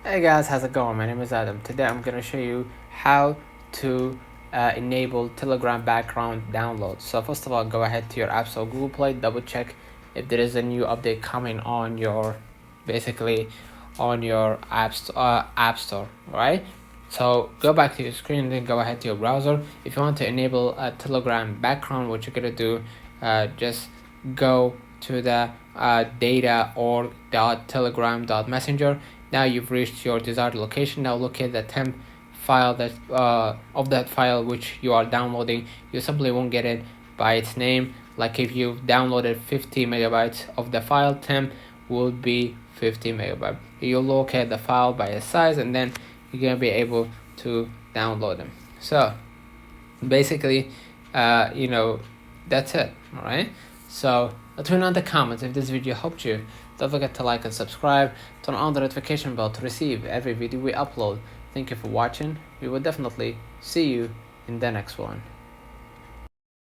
Hey guys, how's it going? My name is Adam. Today I'm gonna show you how to enable Telegram background download. So first of all, go ahead to your App Store, Google Play, double check if there is a new update coming on your, basically, on your App Store, right? So go back to your screen and then go ahead to your browser. If you want to enable a Telegram background, what you're gonna do, just go to the data.telegram.messenger. Now you've reached your desired location. Now look at the temp file that of that file which you are downloading. You simply won't get it by its name. Like if you've downloaded 50 megabytes of the file, temp will be 50 megabytes. You'll locate the file by its size, and then you're gonna be able to download them. So basically, that's it. All right. So let me know in the comments if this video helped you. Don't forget to like and subscribe. Turn on the notification bell to receive every video we upload. Thank you for watching. We will definitely see you in the next one.